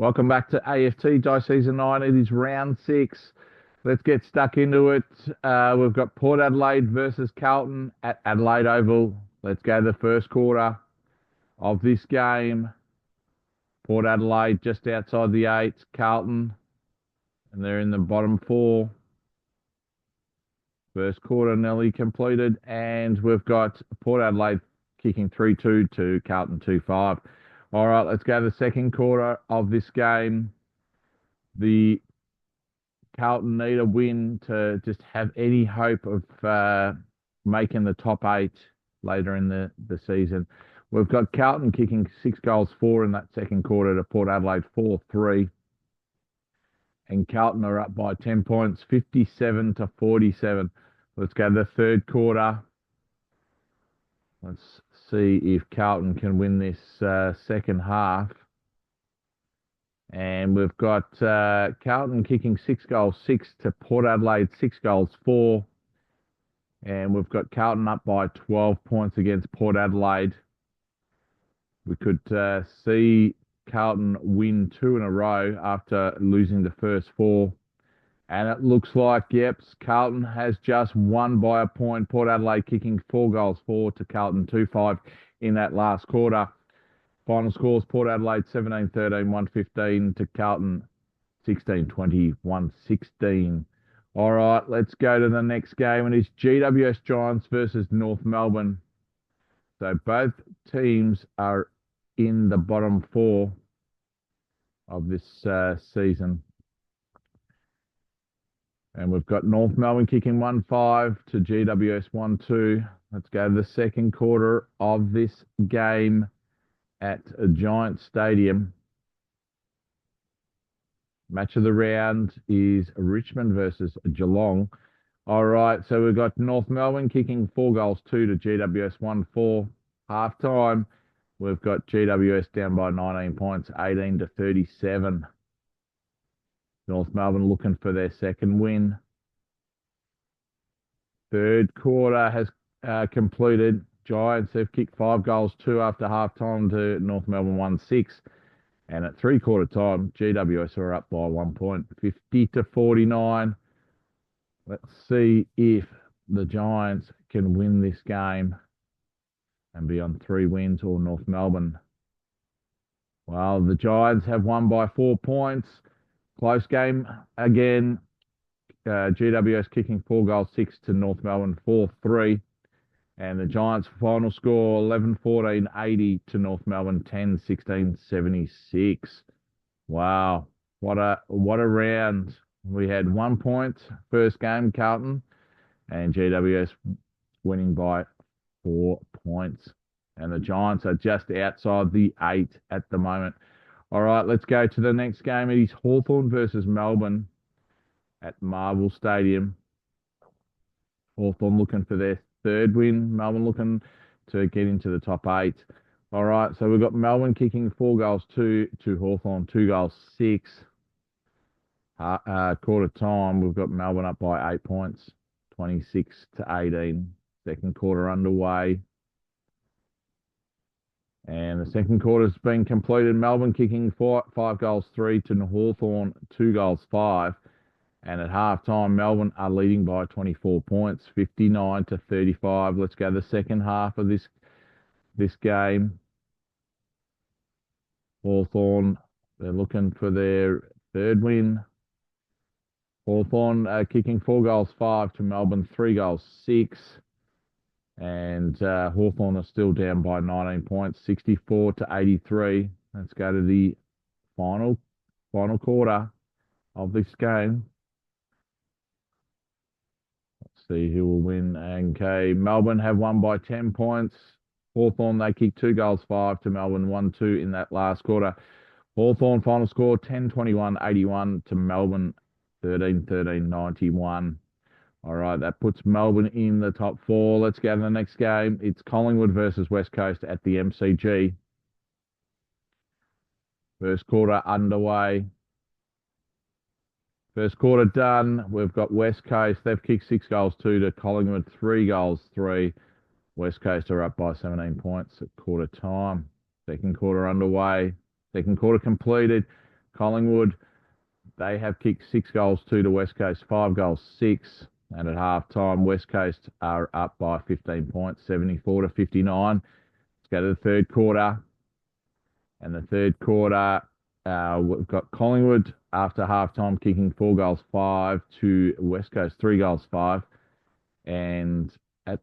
Welcome back to AFT Die Season 9. It is round 6. Let's get stuck into it. We've got Port Adelaide versus Carlton at Adelaide Oval. Let's go to the first quarter of this game. Port Adelaide just outside the 8. Carlton, and they're in the bottom 4. First quarter nearly completed, and we've got Port Adelaide kicking 3-2 to Carlton 2-5. All right, let's go to the second quarter of this game. The Carlton need a win to just have any hope of making the top 8 later in the season. We've got Carlton kicking 6 goals 4 in that second quarter to Port Adelaide 4-3. And Carlton are up by 10 points, 57-47. Let's go to the third quarter. Let's see if Carlton can win this second half. And we've got Carlton kicking 6 goals 6 to Port Adelaide 6 goals 4. And we've got Carlton up by 12 points against Port Adelaide. We could see Carlton win 2 in a row after losing the first 4. And it looks like, yep, Carlton has just won by a point. Port Adelaide kicking 4 goals 4 to Carlton 2-5 in that last quarter. Final scores, Port Adelaide 17-13, 115 to Carlton 16-20, 116. All right, let's go to the next game, and it's GWS Giants versus North Melbourne. So both teams are in the bottom 4 of this season. And we've got North Melbourne kicking 1-5 to GWS 1-2. Let's go to the second quarter of this game at a Giant Stadium. Match of the round is Richmond versus Geelong. All right, so we've got North Melbourne kicking 4 goals 2 to GWS 1-4. Half time, we've got GWS down by 19 points, 18-37. North Melbourne looking for their second win. Third quarter has completed. Giants have kicked 5 goals 2 after half time to North Melbourne 1-6. And at 3-quarter time, GWS are up by 1 point, 50-49. Let's see if the Giants can win this game and be on 3 wins, or North Melbourne. Well, the Giants have won by 4 points. Close game again. GWS kicking 4 goals 6 to North Melbourne 4-3. And the Giants' final score 11-14, 80 to North Melbourne 10-16, 76. Wow, what a round. We had 1 point first game, Carlton, and GWS winning by 4 points. And the Giants are just outside the 8 at the moment. All right, let's go to the next game. It is Hawthorn versus Melbourne at Marvel Stadium. Hawthorn looking for their third win. Melbourne looking to get into the top 8. All right, so we've got Melbourne kicking 4 goals 2 to Hawthorn, 2 goals 6. Quarter time, we've got Melbourne up by 8 points, 26-18. Second quarter underway. And the second quarter's been completed. Melbourne kicking 5 goals 3 to Hawthorn, 2 goals 5. And at half time, Melbourne are leading by 24 points, 59-35. Let's go to the second half of this game. Hawthorn, they're looking for their third win. Hawthorn kicking 4 goals 5 to Melbourne, 3 goals 6. And Hawthorn are still down by 19 points, 64-83. Let's go to the final quarter of this game. Let's see who will win. Okay, Melbourne have won by 10 points. Hawthorn, they kicked 2 goals 5 to Melbourne, 1-2 in that last quarter. Hawthorn final score 10-21, 81 to Melbourne, 13-13, 91. All right, that puts Melbourne in the top 4. Let's go to the next game. It's Collingwood versus West Coast at the MCG. First quarter underway. First quarter done. We've got West Coast. They've kicked 6 goals 2 to Collingwood, 3 goals 3. West Coast are up by 17 points at quarter time. Second quarter underway. Second quarter completed. Collingwood, they have kicked 6 goals, 2 to West Coast, 5 goals, 6. And at half time, West Coast are up by 15 points, 74 to 59. Let's go to the third quarter. And the third quarter, we've got Collingwood after half time kicking 4 goals, 5 to West Coast, 3 goals, 5. And at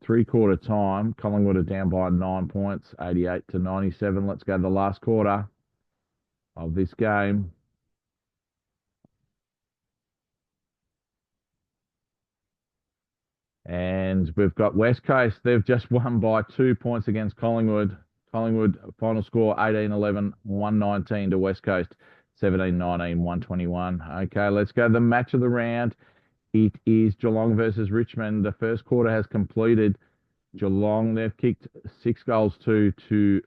3-quarter time, Collingwood are down by 9 points, 88 to 97. Let's go to the last quarter of this game. And we've got West Coast. They've just won by 2 points against Collingwood. Collingwood final score 18-11, 119 to West Coast, 17-19, 121. Okay, let's go to the match of the round. It is Geelong versus Richmond. The first quarter has completed. Geelong, they've kicked 6 goals, 2 to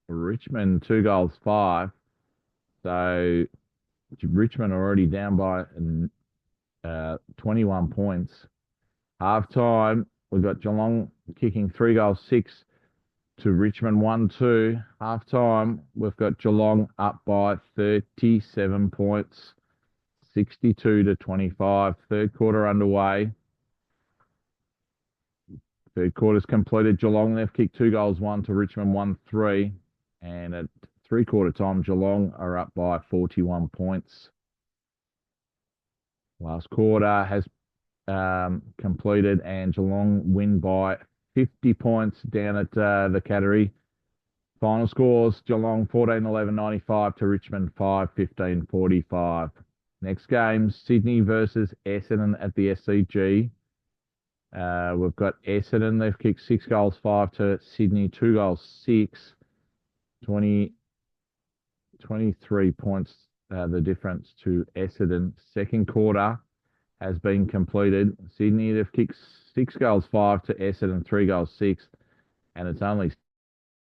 Richmond, 2 goals, 5. So Richmond are already down by 21 points. Half time, we've got Geelong kicking 3 goals, 6 to Richmond, 1-2. Half time, we've got Geelong up by 37 points, 62 to 25. Third quarter underway. Third quarter's completed. Geelong, they've kicked 2 goals, 1 to Richmond, 1-3. And at 3-quarter time, Geelong are up by 41 points. Last quarter has completed, and Geelong win by 50 points down at the Cattery. Final scores, Geelong 14-11, 95 to Richmond 5-15, 45. Next game, Sydney versus Essendon at the SCG. We've got Essendon, they've kicked 6 goals, 5 to Sydney, 2 goals, 6. 23 points, the difference to Essendon. Second quarter has been completed. Sydney, they've kicked 6 goals, 5 to Essendon, 3 goals, 6. And it's only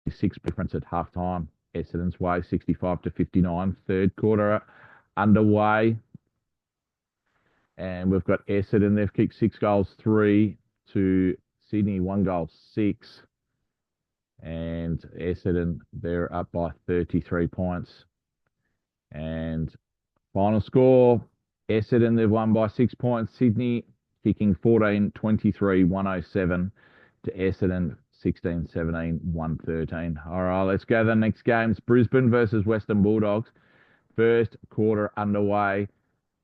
6 difference at half time. Essendon's way, 65 to 59. Third quarter underway. And we've got Essendon, they've kicked 6 goals, 3 to Sydney, 1 goal, 6. And Essendon, they're up by 33 points. And final score, Essendon, they've won by 6 points. Sydney kicking 14-23, 107 to Essendon, 16-17, 113. All right, let's go to the next games. Brisbane versus Western Bulldogs. First quarter underway.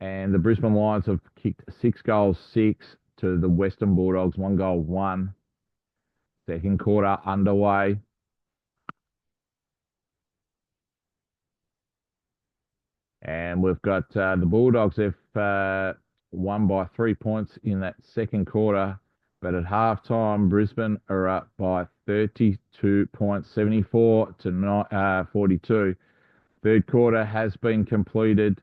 And the Brisbane Lions have kicked 6 goals, 6 to the Western Bulldogs, 1 goal, 1. Second quarter underway. And we've got the Bulldogs, they've won by 3 points in that second quarter. But at halftime, Brisbane are up by 32 points, 74 to 42. Third quarter has been completed.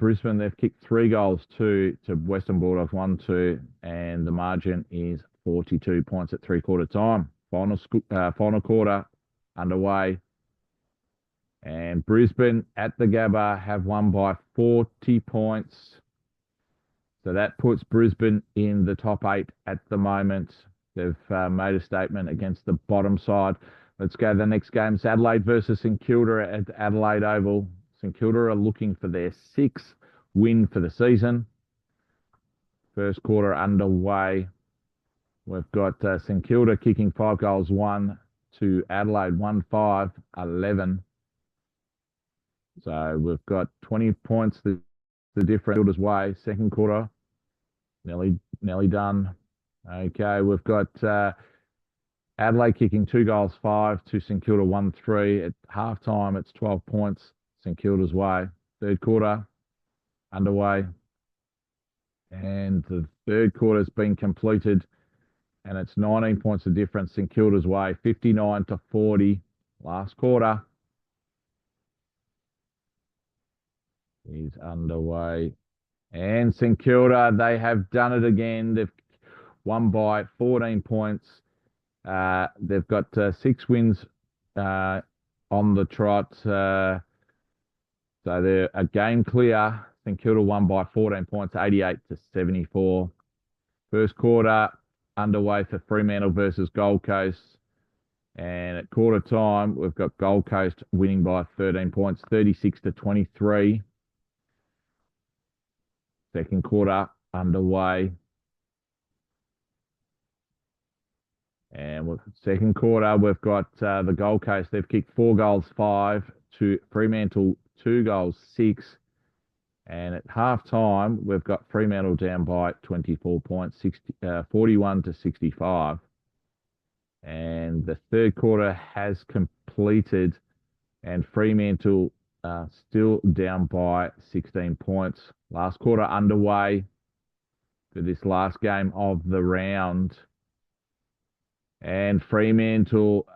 Brisbane, they've kicked 3 goals, 2 to Western Bulldogs, 1-2. And the margin is 42 points at 3-quarter time. Final quarter underway. And Brisbane at the Gabba have won by 40 points. So that puts Brisbane in the top 8 at the moment. They've made a statement against the bottom side. Let's go to the next game. It's Adelaide versus St Kilda at Adelaide Oval. St Kilda are looking for their 6th win for the season. First quarter underway. We've got St Kilda kicking 5 goals, 1 to Adelaide, 1-5, 11. So we've got 20 points the difference Kilda's way. Second quarter, nearly done. Okay, we've got Adelaide kicking 2 goals, 5 to St Kilda, 1-3. At halftime, it's 12 points St Kilda's way. Third quarter underway. And the third quarter has been completed. And it's 19 points of difference St Kilda's way, 59 to 40. Last quarter is underway. And St Kilda, they have done it again. They've won by 14 points. They've got 6 wins on the trot. So they're a game clear. St Kilda won by 14 points, 88 to 74. First quarter underway for Fremantle versus Gold Coast. And at quarter time, we've got Gold Coast winning by 13 points, 36-23. Second quarter underway. And with second quarter, we've got the Gold Coast. They've kicked 4 goals, 5 to Fremantle, 2 goals, 6. And at half time, we've got Fremantle down by 24 points, 41-65. And the third quarter has completed, and Fremantle still down by 16 points. Last quarter underway for this last game of the round. And Fremantle,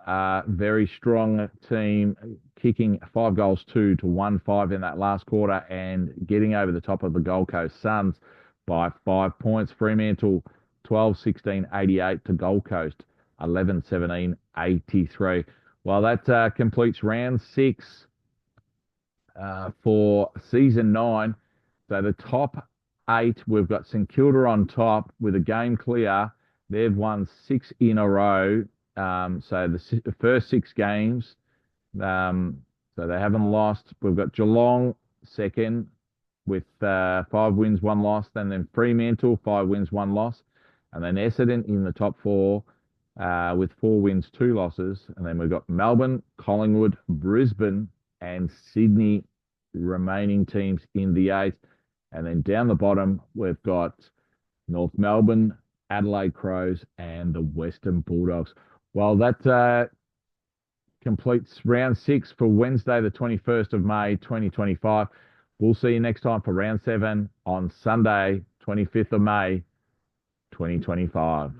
very strong team, kicking 5 goals, 2 to 1-5 in that last quarter and getting over the top of the Gold Coast Suns by 5 points. Fremantle 12-16, 88 to Gold Coast 11-17, 83. Well, that completes round 6 for season 9. So the top 8, we've got St Kilda on top with a game clear. They've won 6 in a row. So the first 6 games, so they haven't lost. We've got Geelong second with 5 wins, 1 loss. Then Fremantle, 5 wins, 1 loss. And then Essendon in the top 4 with 4 wins, 2 losses. And then we've got Melbourne, Collingwood, Brisbane, and Sydney remaining teams in the 8. And then down the bottom, we've got North Melbourne, Adelaide Crows, and the Western Bulldogs. Well, that completes round 6 for Wednesday, the 21st of May, 2025. We'll see you next time for round 7 on Sunday, 25th of May, 2025.